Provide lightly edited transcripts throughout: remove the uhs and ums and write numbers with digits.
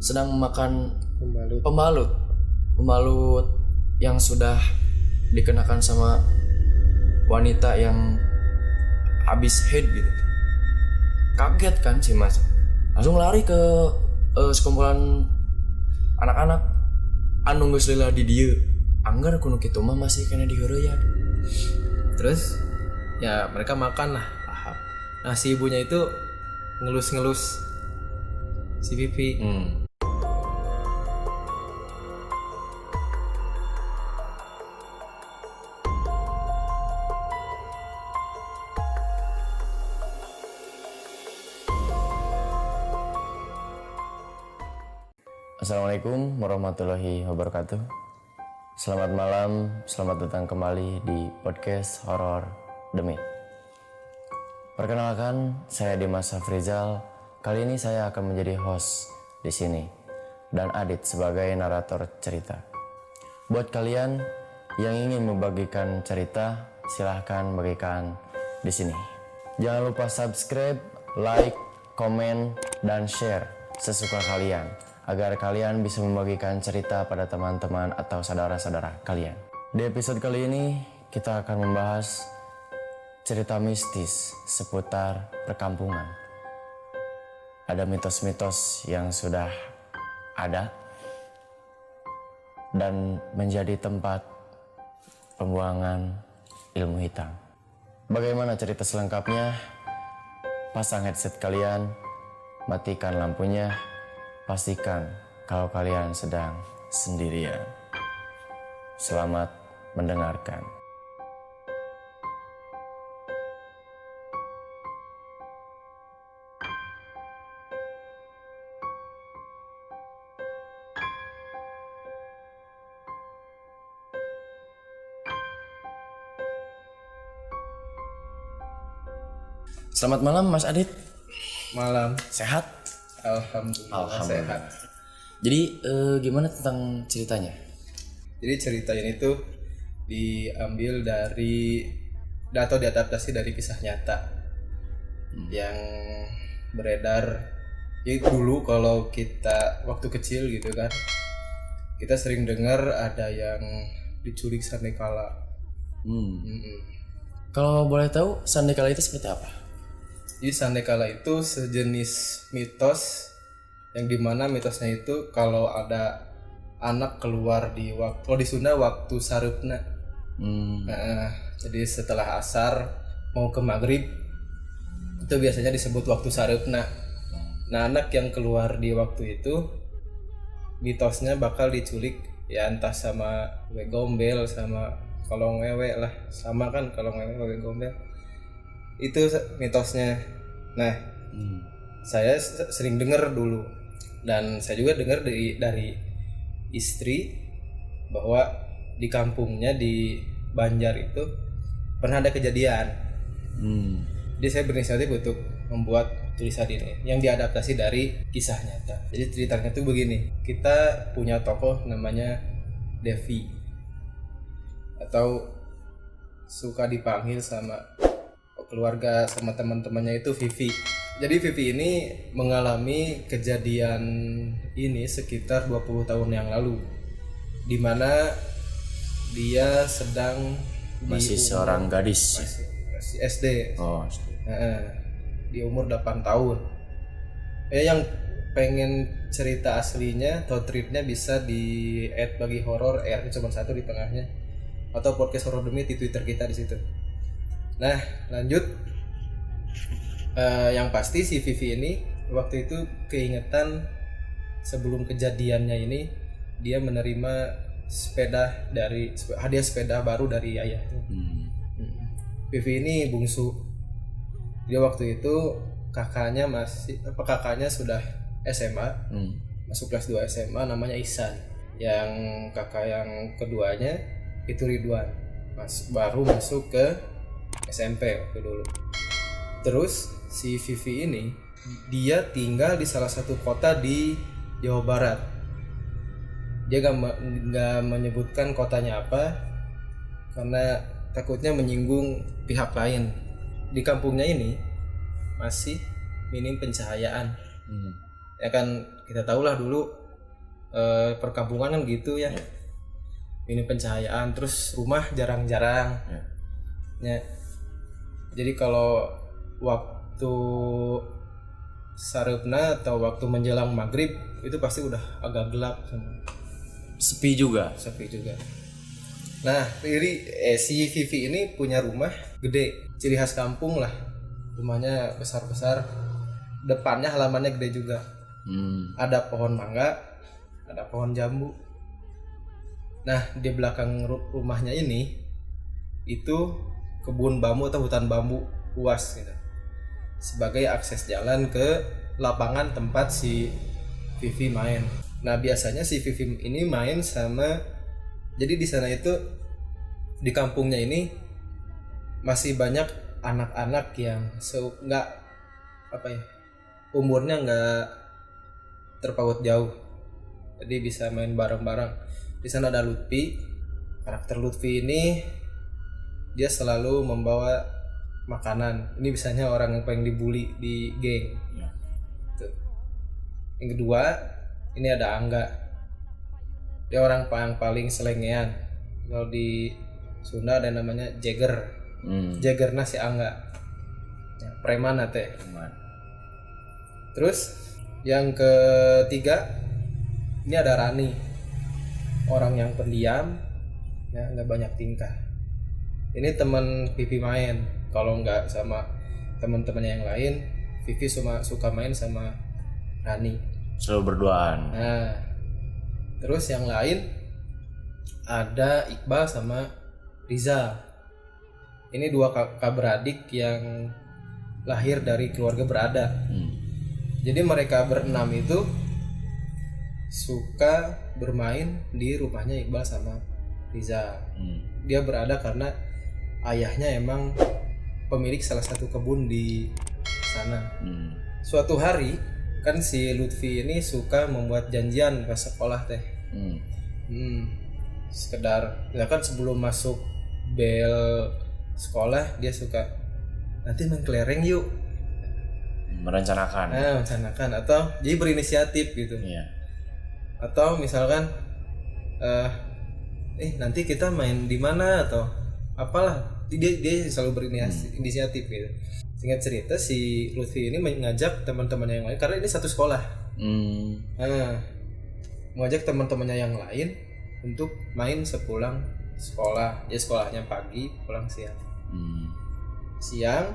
sedang memakan Pembalut. pembalut yang sudah dikenakan sama wanita yang habis head gitu. Kaget kan si Mas, langsung lari ke sekumpulan anak-anak anu geus lila di dieu. Anggar kuno kitu mah masih kena diheureuyan. Terus ya mereka makan lah lahap. Nah si ibunya itu ngelus-ngelus si pipi. Assalamualaikum warahmatullahi wabarakatuh. Selamat malam, selamat datang kembali di podcast Horor Demi. Perkenalkan, saya Dimas Safrizal. Kali ini saya akan menjadi host di sini dan Adit sebagai narator cerita. Buat kalian yang ingin membagikan cerita, silahkan bagikan di sini. Jangan lupa subscribe, like, komen, dan share sesuka kalian, agar kalian bisa membagikan cerita pada teman-teman atau saudara-saudara kalian. Di episode kali ini, kita akan membahas cerita mistis seputar perkampungan. Ada mitos-mitos yang sudah ada dan menjadi tempat pembuangan ilmu hitam. Bagaimana cerita selengkapnya? Pasang headset kalian, matikan lampunya, pastikan kalau kalian sedang sendirian. Selamat mendengarkan. Selamat malam Mas Adit. Malam. Sehat? Alhamdulillah. Sehat. Jadi gimana tentang ceritanya? Jadi cerita ini tuh diambil dari atau diadaptasi dari kisah nyata yang beredar. Ya dulu kalau kita waktu kecil gitu kan, kita sering dengar ada yang diculik sandekala. Kalau boleh tahu sandekala itu seperti apa? Jadi sandekala itu sejenis mitos yang dimana mitosnya itu kalau ada anak keluar di waktu, kalau di Sunda waktu sareupna. Jadi setelah asar mau ke maghrib itu biasanya disebut waktu sareupna. Nah anak yang keluar di waktu itu mitosnya bakal diculik ya entah sama wewe gombel sama kolong wewe lah, sama kan kolong wewe wewe gombel. Itu mitosnya. Nah, saya sering dengar dulu dan saya juga dengar dari istri bahwa di kampungnya di Banjar itu pernah ada kejadian. Jadi saya berinisiatif untuk membuat tulisan ini yang diadaptasi dari kisah nyata. Jadi ceritanya tuh begini, kita punya tokoh namanya Devi atau suka dipanggil sama keluarga sama teman-temannya itu Vivi. Jadi Vivi ini mengalami kejadian ini sekitar 20 tahun yang lalu, di mana dia sedang Masih seorang gadis. masih SD. Oh, Di umur 8 tahun. Yang pengen cerita aslinya atau tripnya bisa di add bagi horor cuma satu di tengahnya atau podcast horor demi di Twitter kita di situ. Nah lanjut, yang pasti si Vivi ini waktu itu keingetan sebelum kejadiannya ini dia menerima hadiah sepeda baru dari ayahnya. Vivi ini bungsu. Dia waktu itu kakaknya sudah SMA, masuk kelas 2 SMA, namanya Ihsan. Yang kakak yang keduanya itu Ridwan, baru masuk ke SMP waktu dulu. Terus si Vivi ini dia tinggal di salah satu kota di Jawa Barat. Dia gak menyebutkan kotanya apa karena takutnya menyinggung pihak lain. Di kampungnya ini masih minim pencahayaan. Ya kan kita tahulah dulu perkampungan kan gitu ya. Minim pencahayaan, terus rumah jarang-jarang. Ya. Jadi kalau waktu sareupna atau waktu menjelang maghrib itu pasti udah agak gelap semua. Sepi juga. Sepi juga. Nah, si Vivi ini punya rumah gede, ciri khas kampung lah. Rumahnya besar-besar, depannya halamannya gede juga. Ada pohon mangga, ada pohon jambu. Nah, di belakang rumahnya ini itu kebun bambu atau hutan bambu luas gitu. Sebagai akses jalan ke lapangan tempat si Vivi main. Nah, biasanya si Vivi ini main sama, jadi di sana itu di kampungnya ini masih banyak anak-anak yang nggak umurnya nggak terpaut jauh, jadi bisa main bareng-bareng. Di sana ada Lutfi. Karakter Lutfi ini dia selalu membawa makanan. Ini biasanya orang yang paling dibully di geng. Tuh. Yang kedua ini ada Angga. Dia orang yang paling selengean. Kalau di Sunda ada namanya Jagger. Jaggerna si Angga. Ya, preman teh. Terus yang ketiga ini ada Rani. Orang yang pendiam, ya nggak banyak tingkah. Ini teman Vivi main. Kalau nggak sama teman-temannya yang lain, Vivi suka main sama Rani. Selalu berduaan. Nah, terus yang lain ada Iqbal sama Rizal. Ini dua kakak beradik yang lahir dari keluarga berada. Jadi mereka berenam itu suka bermain di rumahnya Iqbal sama Rizal. Dia berada karena ayahnya emang pemilik salah satu kebun di sana. Suatu hari kan si Lutfi ini suka membuat janjian ke sekolah teh. Sekedar ya kan sebelum masuk bel sekolah dia suka nanti main kelereng yuk. Merencanakan. Atau jadi berinisiatif gitu. Atau misalkan nanti kita main di mana atau apalah, dia selalu berinisiatif gitu. Singkat cerita si Lutfi ini mengajak teman-temannya yang lain karena ini satu sekolah. Mengajak teman-temannya yang lain untuk main sepulang sekolah. Ya sekolahnya pagi, pulang siang. Siang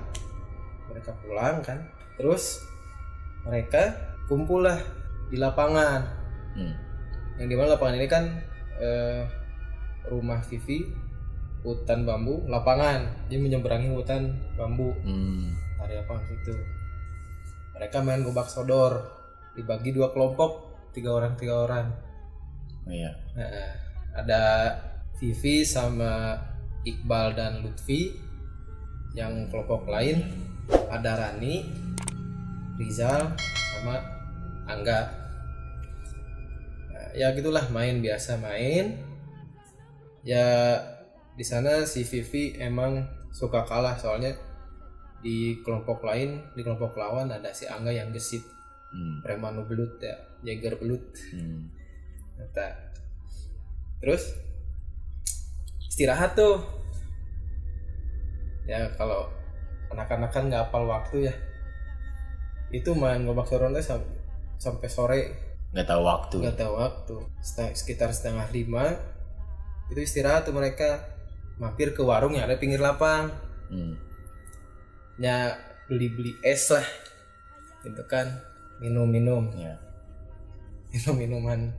mereka pulang kan, terus mereka kumpul lah di lapangan. Yang dimana lapangan ini kan rumah Vivi, hutan bambu, lapangan. Dia menyeberangi hutan bambu. Area lapangan situ. Mereka main gobak sodor, dibagi dua kelompok, 3 orang. Nah, ada Vivi sama Iqbal dan Lutfi. Yang kelompok lain ada Rani, Rizal sama Angga. Nah, ya gitulah, main biasa main. Ya di sana si Vivi emang suka kalah soalnya di kelompok lawan ada si Angga yang gesit. Preman belut ya, Jagger belut. Terus istirahat tuh. Ya kalau anak-anak kan nggak hafal waktu ya. Itu main gobak sodornya sampai sore. Nggak tahu waktu. Sekitar 4:30 itu istirahat tuh mereka. Mampir ke warung yang ada pinggir lapang. Ya beli es lah. Gitu kan. Minum-minum. Minum-minuman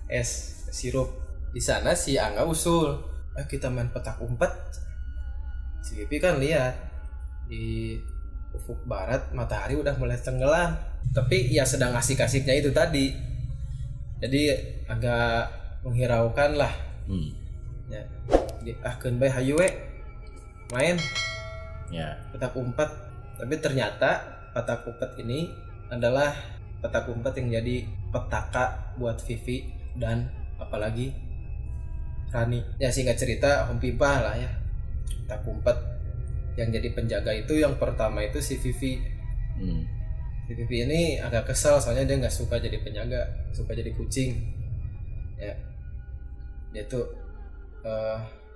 es sirup. Di sana si Angga usul, kita main petak umpet. Si Vivi kan lihat di ufuk barat matahari udah mulai tenggelam, tapi ya sedang asik-asiknya itu tadi, jadi agak menghiraukan lah. Ya, ahkeun bae hayu we main petak umpet. Tapi ternyata petak umpet ini adalah petak umpet yang jadi petaka buat Vivi dan apalagi Rani. Ya singkat cerita Om Pipah lah ya. Petak umpet yang jadi penjaga itu yang pertama itu si Vivi. Si Pipi ini agak kesal soalnya dia nggak suka jadi penjaga, suka jadi kucing. Ya, dia tuh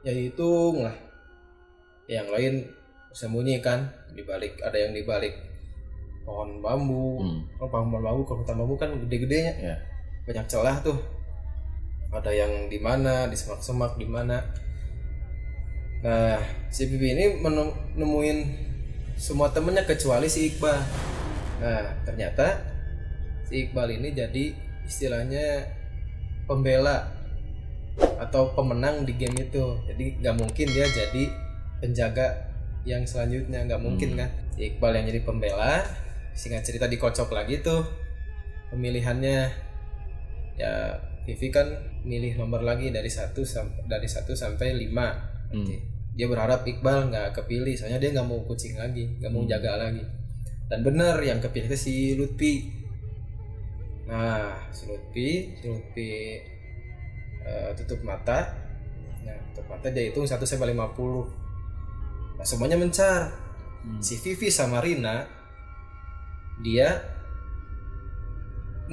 ya hitung lah. Yang lain sembunyi kan di balik, ada yang di balik pohon bambu. Kalau pohon bambu, kalau hutan bambu kan gede-gedenya, Ya. banyak celah tuh. Ada yang di mana, di semak-semak di mana. Nah, si Pipi ini nemuin semua temennya kecuali si Iqbal. Nah, ternyata si Iqbal ini jadi istilahnya pembela atau pemenang di game itu. Jadi nggak mungkin dia jadi penjaga yang selanjutnya, nggak mungkin kan. Si Iqbal yang jadi pembela. Singkat cerita dikocok lagi tuh pemilihannya. Ya, Vivi kan milih nomor lagi dari 1 sampai 5. Dia berharap Iqbal nggak kepilih, soalnya dia nggak mau kucing lagi, nggak mau jaga lagi. Dan bener yang kepilih itu si Lutfi. Nah, si Lutfi tutup mata. Nah, tutup mata dia hitung 1 sampai 50. Nah, semuanya mencar. Si Vivi sama Rina dia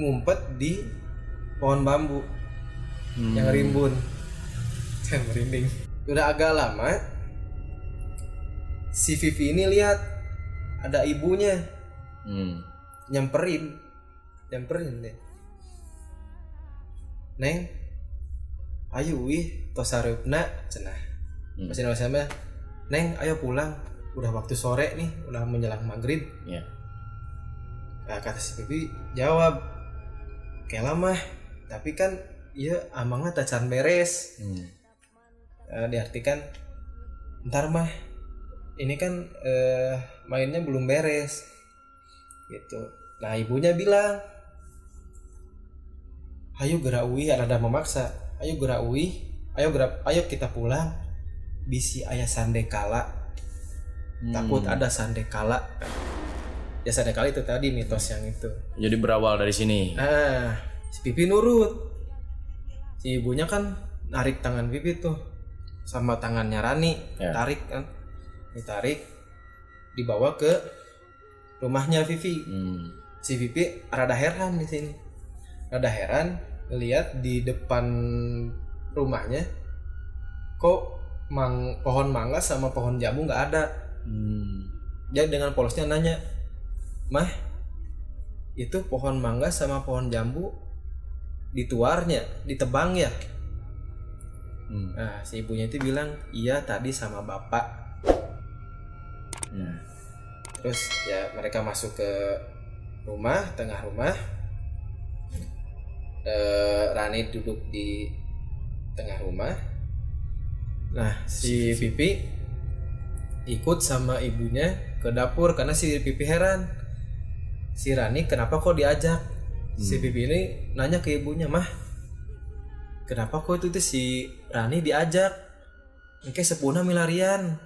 ngumpet di pohon bambu yang rimbun. Saya merinding. Udah agak lama si Vivi ini lihat ada ibunya nyamperin deh. Neng, ayo wih tos sareupna cenah. Masih sama Neng, ayo pulang. Udah waktu sore nih, udah menjelang maghrib. Ya. Nah, kata si Vivi jawab, "Kela mah, tapi kan iya amangna tacan beres." Diartikan, "Ntar mah, ini kan mainnya belum beres." Gitu. Nah, ibunya bilang, "Ayo gerak uwi," rada memaksa. "Ayo gerak uwi, ayo kita pulang. Bisi aya sandekala." Takut ada sandekala. Ya sandekala itu tadi mitos yang itu. Jadi berawal dari sini. Si Pipi nurut. Si ibunya kan narik tangan Pipi tuh sama tangannya Rani, tarik kan, ditarik, dibawa ke rumahnya Vivi. Si Pipi rada heran di sini, lihat di depan rumahnya kok pohon mangga sama pohon jambu nggak ada. Dia dengan polosnya nanya, "Mah, itu pohon mangga sama pohon jambu dituarnya, ditebang ya?" Nah, si ibunya itu bilang, "Iya, tadi sama bapak." Terus ya mereka masuk ke rumah, tengah rumah. Rani duduk di tengah rumah. Nah, si Pipi ikut sama ibunya ke dapur karena si Pipi heran. Si Rani kenapa kok diajak? Si Pipi ini nanya ke ibunya, "Mah, kenapa kok itu si Rani diajak? Engke sepuna milarian.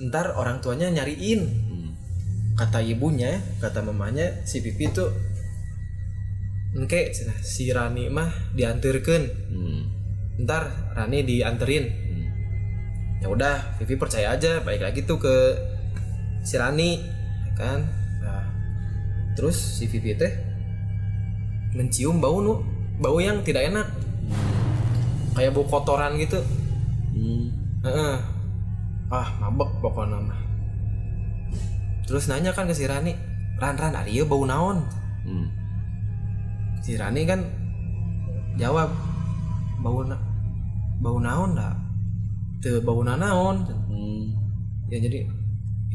Ntar orang tuanya nyariin." Kata ibunya, kata mamanya, si Pipi tuh, "Engke si Rani mah dianterkeun. Ntar Rani dianterin." Ya udah, Vivi percaya aja, balik lagi tuh ke si Rani, kan? Nah, terus si Vivi teh mencium bau yang tidak enak, kayak bau kotoran gitu. Mabek pokoknya mah. Terus nanya kan ke si Rani, Ran ari ieu bau naon?" Si Rani kan jawab, bau naon dah, teu bau naon. Ya jadi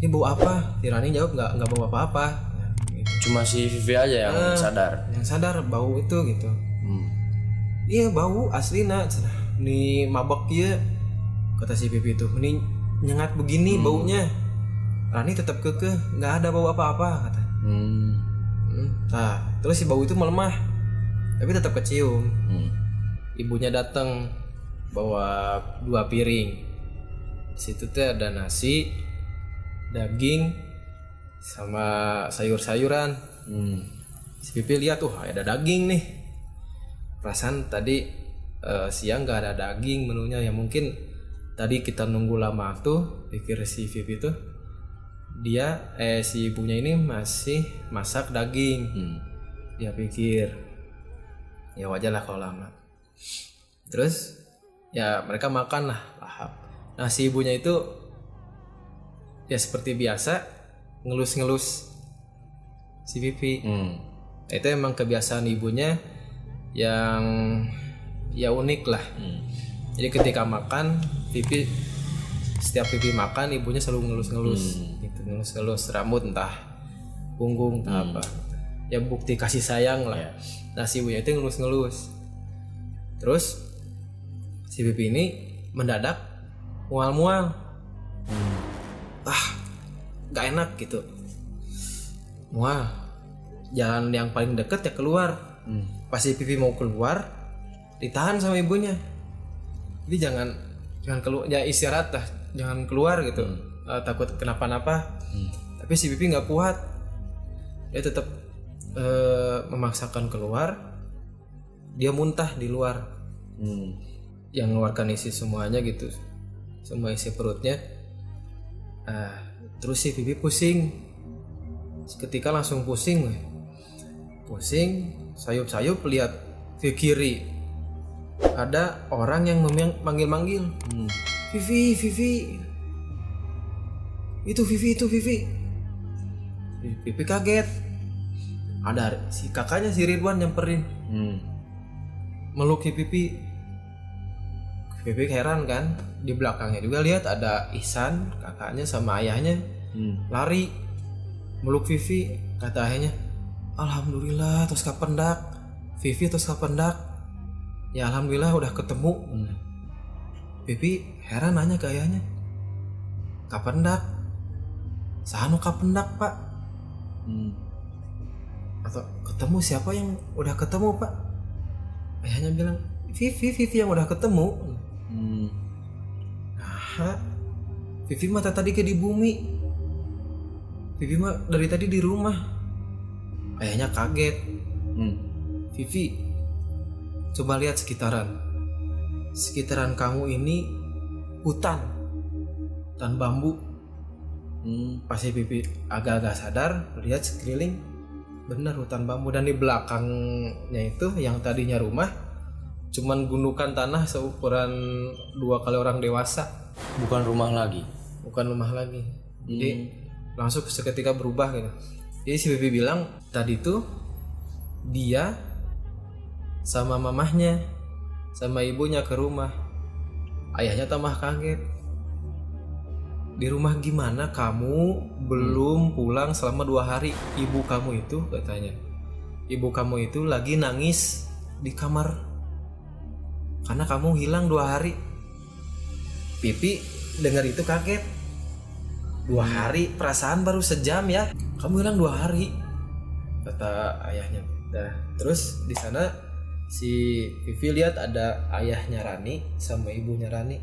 ini bau apa? Si Rani jawab nggak bau apa-apa. Ya, gitu. Cuma si Vivi aja yang sadar. Yang sadar bau itu gitu. Iya bau aslina, ini mabok ya, kata si Pipi itu. Ini nyengat begini baunya. Rani tetap kekeh, nggak ada bau apa-apa kata. Nah, terus si bau itu melemah, tapi tetap kecium. Ibunya datang bawa 2 piring. Di situ tuh ada nasi, daging, sama sayur-sayuran. Si Pipi lihat tuh ada daging nih. Perasaan tadi siang nggak ada daging menunya, ya mungkin tadi kita nunggu lama tuh, pikir si Pipi tuh. si ibunya ini masih masak daging. Dia pikir ya wajar lah kalau lama. Terus ya mereka makan lah lahap. Nah si ibunya itu ya seperti biasa ngelus-ngelus si Vivi. Itu emang kebiasaan ibunya yang ya unik lah. Jadi ketika makan setiap Vivi makan ibunya selalu ngelus-ngelus gitu, ngelus-ngelus rambut entah punggung entah apa. Ya bukti kasih sayang lah. Nah si ibunya itu ngelus-ngelus. Terus si Vivi ini mendadak mual-mual. Gak enak gitu. Mual. Jalan yang paling deket ya keluar. Pas si Vivi mau keluar ditahan sama ibunya. Jadi jangan keluar, ya istirahat lah, jangan keluar gitu. Takut kenapa-napa. Tapi si Vivi nggak kuat. Dia tetap memaksakan keluar. Dia muntah di luar. Yang mengeluarkan isi semuanya gitu, semua isi perutnya. Terus si Vivi pusing. Seketika langsung pusing, sayup-sayup lihat ke kiri ada orang yang manggil-manggil. Vivi, itu Vivi. Vivi kaget. Ada si kakaknya si Ridwan nyamperin, meluk Vivi. Vivi heran kan, di belakangnya juga lihat ada Ihsan kakaknya sama ayahnya lari meluk Vivi. Kata ayahnya, alhamdulillah tos kapendak Vivi, tos kapendak. Ya alhamdulillah udah ketemu. Vivi heran nanya ke ayahnya, kapendak sahanu kapendak pak? Atau ketemu siapa yang udah ketemu pak? Ayahnya bilang Vivi yang udah ketemu. Nah, Vivi mah tadi ke di bumi. Vivi mah dari tadi di rumah. Ayahnya kaget. Vivi, coba lihat sekitaran kamu ini hutan bambu. Pasti Vivi agak-agak sadar, lihat sekeliling, benar hutan bambu. Dan di belakangnya itu yang tadinya rumah cuman gundukan tanah seukuran 2 kali orang dewasa. Bukan rumah lagi. Jadi langsung seketika berubah gitu. Jadi si Vivi bilang tadi tuh dia sama mamahnya sama ibunya ke rumah. Ayahnya tambah kaget. Di rumah gimana kamu belum pulang selama 2 hari? Ibu kamu itu katanya, ibu kamu itu lagi nangis di kamar karena kamu hilang 2 hari. Vivi dengar itu kaget. 2 hari, perasaan baru sejam ya. Kamu hilang 2 hari, kata ayahnya. Nah, terus di sana si Vivi lihat ada ayahnya Rani sama ibunya Rani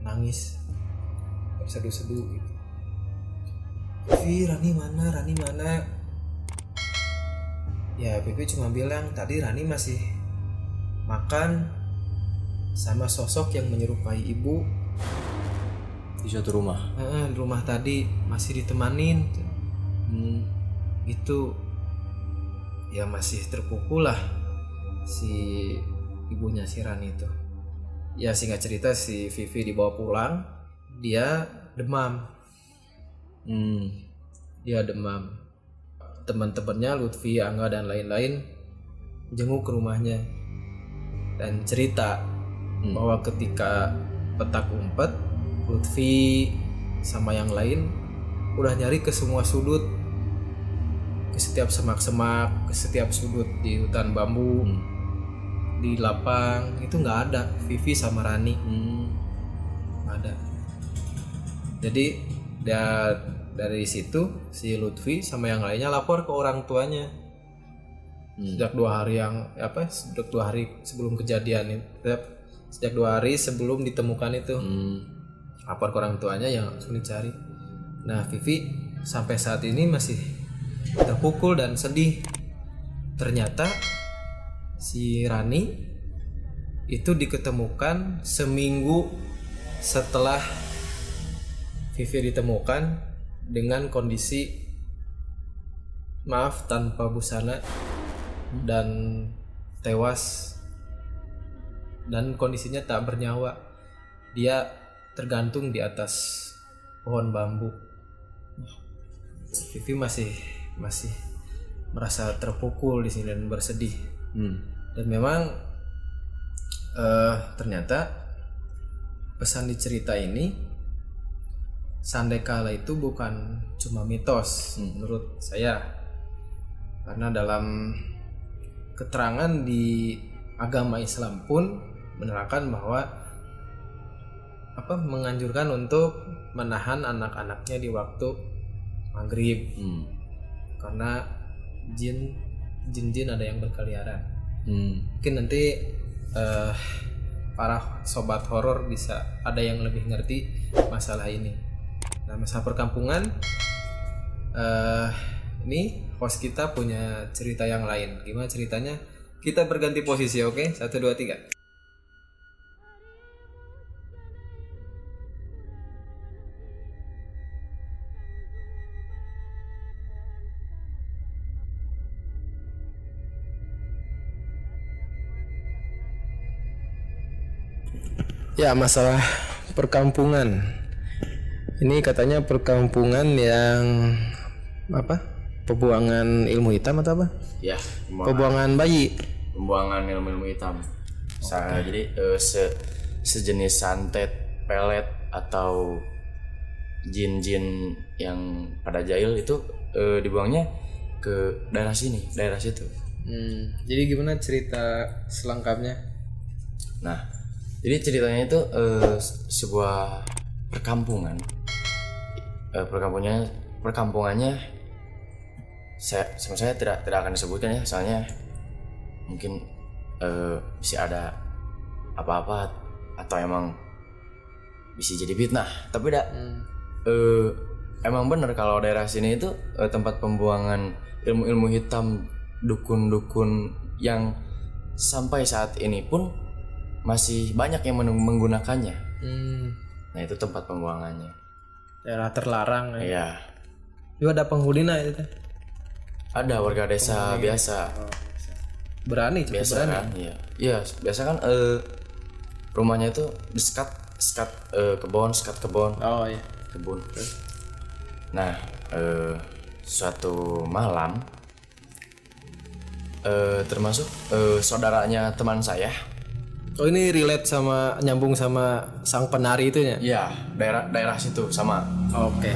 nangis, seduh-seduh gitu. Vivi, Rani mana? Ya Vivi cuma bilang tadi Rani masih makan sama sosok yang menyerupai ibu Di suatu rumah. di rumah tadi masih ditemanin. Itu ya masih terpukul lah si ibunya si Rani itu. Ya singkat cerita si Vivi dibawa pulang, dia demam. Teman-temannya Lutfi, Angga dan lain-lain jenguk ke rumahnya dan cerita bahwa ketika petak umpet, Lutfi sama yang lain udah nyari ke semua sudut, ke setiap semak-semak, ke setiap sudut di hutan bambu, di lapang, itu nggak ada Vivi sama Rani. Nggak ada. Jadi dari situ si Lutfi sama yang lainnya lapor ke orang tuanya. Sejak 2 hari sebelum kejadian itu, sejak 2 hari sebelum ditemukan itu, lapor ke orang tuanya yang langsung dicari. Nah Vivi sampai saat ini masih terpukul dan sedih. Ternyata si Rani itu diketemukan seminggu setelah Vivi ditemukan dengan kondisi maaf tanpa busana dan tewas dan kondisinya tak bernyawa. Dia tergantung di atas pohon bambu. Vivi masih merasa terpukul di sini dan bersedih. Dan memang ternyata pesan di cerita ini sandekala itu bukan cuma mitos menurut saya, karena dalam keterangan di agama Islam pun menerangkan bahwa menganjurkan untuk menahan anak-anaknya di waktu maghrib karena jin ada yang berkeliaran. Mungkin nanti para sobat horor bisa ada yang lebih ngerti masalah ini. Nah, masalah perkampungan ini host kita punya cerita yang lain. Gimana ceritanya? Kita berganti posisi, oke? 1, 2, 3. Ya, masalah perkampungan. Ini katanya perkampungan yang pembuangan ilmu hitam atau apa? Ya, Pembuangan bayi. pembuangan ilmu-ilmu hitam. Jadi sejenis santet, pelet atau jin-jin yang pada jahil itu dibuangnya ke daerah situ. Jadi gimana cerita selengkapnya? Nah, jadi ceritanya itu sebuah perkampungan. Perkampungannya saya tidak akan disebutkan ya, soalnya mungkin bisa ada apa-apa atau emang bisa jadi fitnah. Tapi emang bener kalau daerah sini itu tempat pembuangan ilmu-ilmu hitam, dukun-dukun yang sampai saat ini pun masih banyak yang menggunakannya. Nah, itu tempat pembuangannya. Daerah terlarang ya. Iya. Juga ada penghuninya itu teh. Ada warga desa biasa. Berani, cukup Biasa berani. kan? Iya. Iya, biasa kan rumahnya itu di sekat kebun. Oh iya. Kebun. Nah, suatu malam termasuk saudaranya teman saya. Oh, ini relate sama, nyambung sama sang penari itu ya? Iya, daerah situ sama. Oke.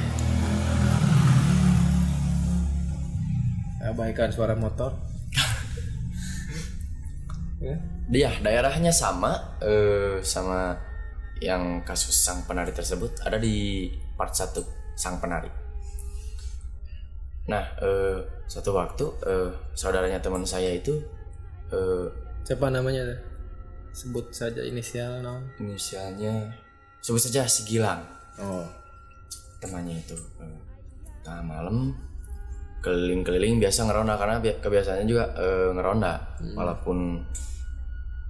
Abaikan suara motor. Dia daerahnya sama sama yang kasus sang penari tersebut, ada di part 1 sang penari. Nah, suatu waktu saudaranya teman saya itu Siapa namanya tuh? Sebut saja inisial nom. inisialnya sebut saja si Gilang. Oh. Temannya itu tengah malam keliling-keliling biasa ngeronda, karena kebiasaannya juga ngeronda walaupun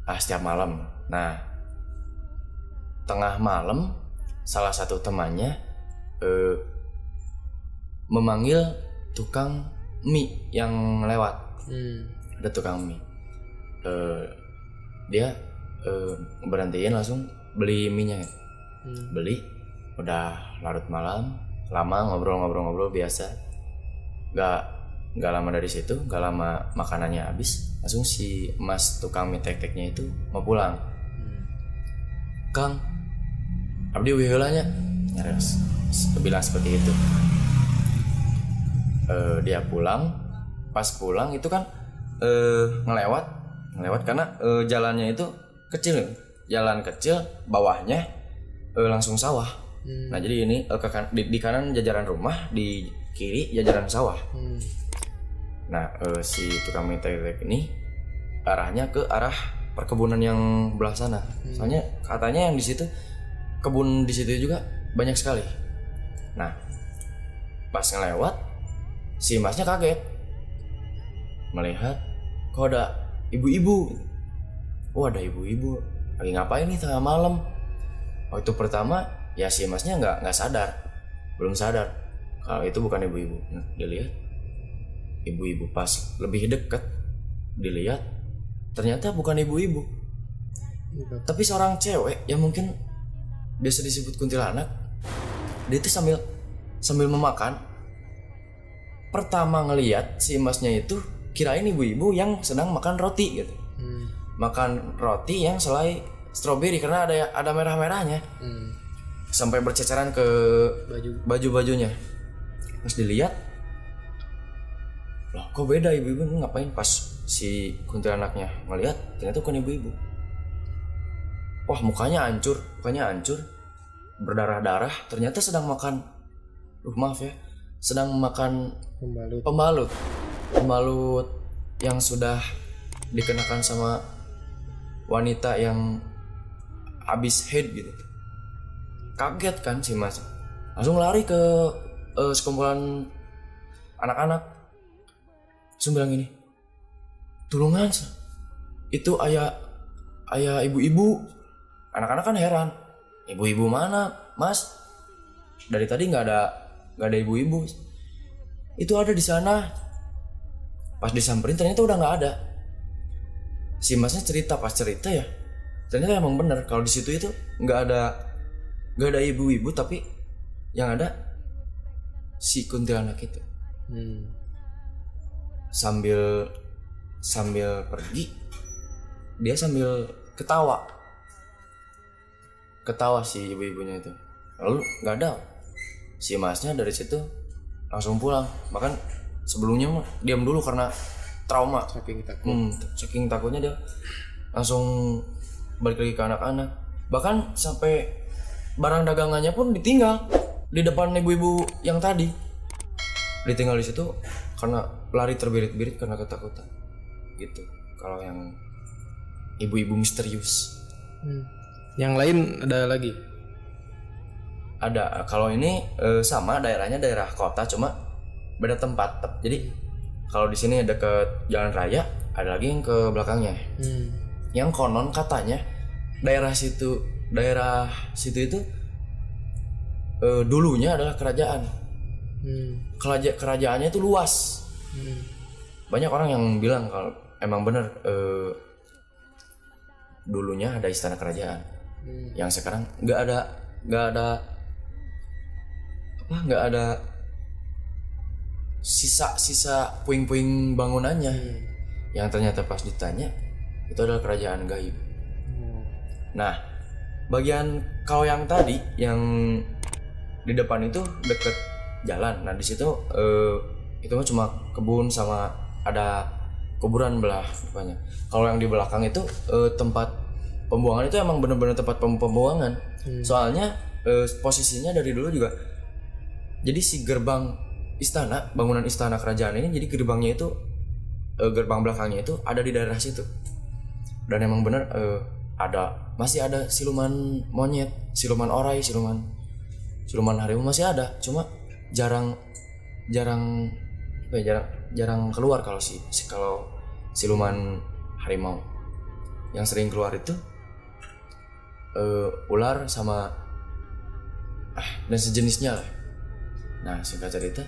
setiap malam. Nah, tengah malam salah satu temannya memanggil tukang mie yang lewat. Ada tukang mie, dia berhentiin langsung beli mie-nya. Beli, udah larut malam, lama ngobrol biasa. Gak lama dari situ, gak lama makanannya habis, langsung si mas tukang mie tek-teknya itu mau pulang. Kang, abdi wihulanya nyaris bilang seperti itu. Dia pulang, pas pulang itu kan ngelewat karena jalannya itu kecil, jalan kecil, bawahnya langsung sawah. Nah, jadi ini di kanan jajaran rumah, di kiri jajaran sawah. Nah, si tukang mie tek ini arahnya ke arah perkebunan yang belah sana. Soalnya katanya yang di situ, kebun di situ juga banyak sekali. Nah, pas ngelewat, si masnya kaget melihat kok ada ibu-ibu. Oh, ada ibu-ibu lagi ngapain nih tengah malam. Waktu pertama ya si masnya nggak sadar, belum sadar. kalau itu bukan ibu-ibu. Nah, dilihat ibu-ibu, pas lebih dekat dilihat ternyata bukan ibu-ibu, tapi seorang cewek yang mungkin biasa disebut kuntilanak. Dia itu sambil memakan. Pertama ngelihat si emasnya itu kirain ibu-ibu yang sedang makan roti gitu. Makan roti yang selai stroberi karena ada merah-merahnya. Sampai berceceran ke baju-bajunya. Pas dilihat, loh kok beda, ibu-ibu ngapain? Pas si kuntilanaknya ngelihat ternyata bukan ibu-ibu. Wah, mukanya hancur, berdarah-darah. Ternyata sedang makan, maaf ya, sedang makan pembalut yang sudah dikenakan sama wanita yang habis head gitu. Kaget kan si mas, langsung lari ke sekumpulan anak-anak, langsung bilang gini, tulungan, itu ayah ibu-ibu. Anak-anak kan heran, ibu-ibu mana mas? Dari tadi nggak ada ibu-ibu. Itu ada di sana. Pas disamperin ternyata udah nggak ada. Si masnya cerita, pas cerita ya ternyata emang bener kalau di situ itu nggak ada ibu-ibu, tapi yang ada si kuntilanak itu. Sambil pergi dia sambil ketawa si ibu-ibunya itu. Lalu nggak ada. Si masnya dari situ langsung pulang. Bahkan sebelumnya mah diam dulu karena trauma, saking takutnya dia langsung balik lagi ke anak-anak. Bahkan sampai barang dagangannya pun ditinggal di depan ibu-ibu yang tadi, ditinggal di situ karena lari terbirit-birit karena ketakutan gitu. Kalau yang ibu-ibu misterius. Yang lain ada lagi? Ada. Kalau ini sama daerahnya daerah kota, cuma beda tempat. Jadi kalau di sini deket jalan raya, ada lagi yang ke belakangnya. Yang konon katanya daerah situ itu dulunya adalah kerajaan. Kerajaannya itu luas. Banyak orang yang bilang kalau emang bener dulunya ada istana kerajaan. Yang sekarang nggak ada sisa puing-puing bangunannya. Yang ternyata pas ditanya itu adalah kerajaan gaib. Nah, bagian kalau yang tadi yang di depan itu deket jalan. Nah di situ itu mah cuma kebun sama ada kuburan belah depannya. Kalau yang di belakang itu tempat pembuangan, itu emang benar-benar tempat pembuangan. Soalnya posisinya dari dulu juga. Jadi si gerbang istana, bangunan istana kerajaan ini, jadi gerbangnya itu gerbang belakangnya itu ada di daerah situ. Dan emang benar masih ada siluman monyet, siluman orai, siluman harimau masih ada. Cuma jarang keluar. Kalau siluman harimau yang sering keluar itu ular sama dan sejenisnya lah. Nah singkat cerita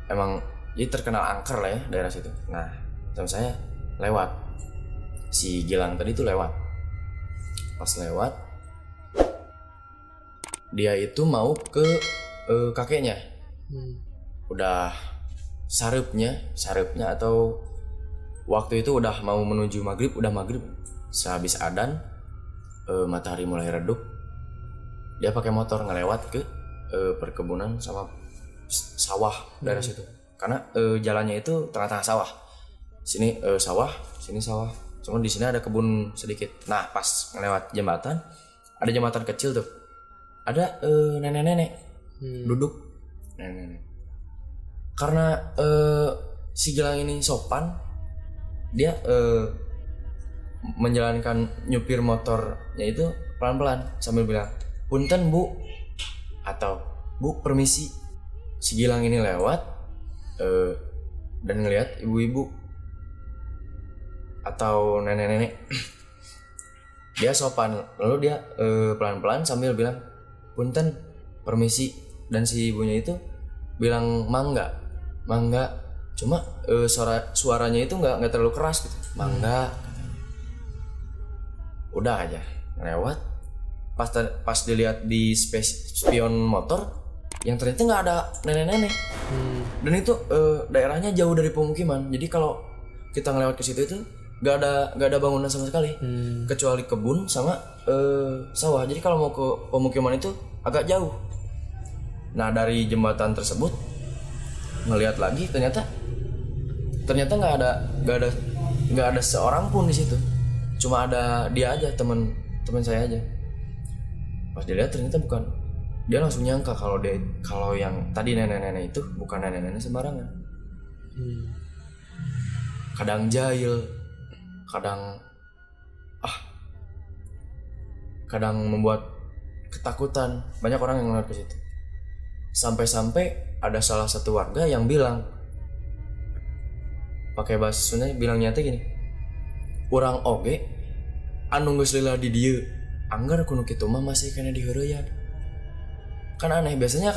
emang jadi terkenal angker lah ya daerah situ. Nah teman saya lewat, si Gilang tadi tuh lewat. Pas lewat dia itu mau ke kakeknya. Udah sarupnya atau waktu itu udah mau menuju maghrib, udah maghrib. Sehabis adzan matahari mulai redup, dia pakai motor ngelewat ke perkebunan sama sawah daerah situ. Karena jalannya itu tengah-tengah sawah. Sini sawah, sini sawah. Cuma di sini ada kebun sedikit. Nah, pas ngelewat jembatan, ada jembatan kecil tuh. Ada nenek-nenek duduk. Nenek-nenek. Karena si Gilang ini sopan, dia menjalankan nyupir motornya itu pelan-pelan sambil bilang, "Punten, Bu." Atau, "Bu, permisi." Si Gilang ini lewat dan ngelihat ibu-ibu atau nenek-nenek. Dia sopan, lalu dia pelan-pelan sambil bilang, "Punten, permisi." Dan si ibunya itu bilang mangga, cuma suaranya itu nggak terlalu keras gitu, mangga. Udah aja lewat, pas dilihat di spion motor yang ternyata nggak ada nenek-nenek. Dan itu daerahnya jauh dari pemukiman, jadi kalau kita ngelewat ke situ itu nggak ada bangunan sama sekali, kecuali kebun sama sawah. Jadi kalau mau ke pemukiman itu agak jauh. Nah dari jembatan tersebut ngelihat lagi, ternyata nggak ada seorang pun di situ, cuma ada dia aja, teman saya aja. Pas dilihat ternyata bukan, dia langsung nyangka kalau yang tadi nenek-nenek itu bukan nenek-nenek sembarangan. Kadang jahil, kadang membuat ketakutan banyak orang yang ngeliat ke situ. Sampai ada salah satu warga yang bilang pakai bahasa Sunda, bilang nyata gini, urang oge anu geus lila di dieu anggar kuno kitu mah masih kena diheureuyan. Kan aneh, biasanya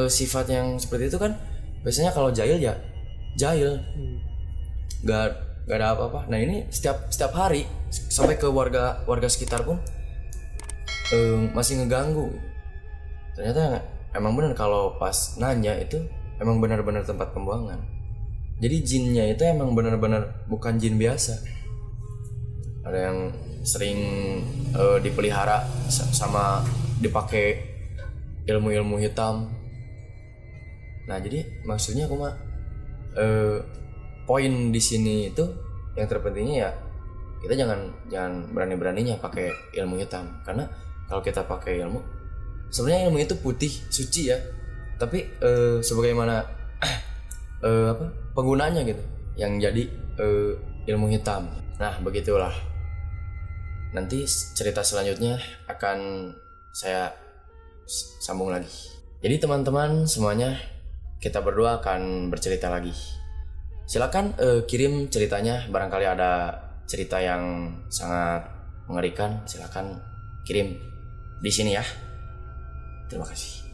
sifat yang seperti itu kan biasanya kalau jahil ya jahil, nggak ada apa-apa. Nah ini setiap hari sampai ke warga sekitar pun masih ngeganggu. Ternyata emang benar kalau pas nanya itu emang benar-benar tempat pembuangan. Jadi jinnya itu emang benar-benar bukan jin biasa. Ada yang sering dipelihara sama dipakai ilmu-ilmu hitam. Nah jadi maksudnya aku mah poin di sini itu yang terpentingnya ya kita jangan berani-beraninya pakai ilmu hitam, karena kalau kita pakai ilmu, sebenarnya ilmu itu putih suci ya, tapi sebagaimana penggunanya gitu yang jadi ilmu hitam. Nah begitulah, nanti cerita selanjutnya akan saya sambung lagi. Jadi teman-teman semuanya, kita berdua akan bercerita lagi. Silakan kirim ceritanya, barangkali ada cerita yang sangat mengerikan, silakan kirim di sini ya. Terima kasih.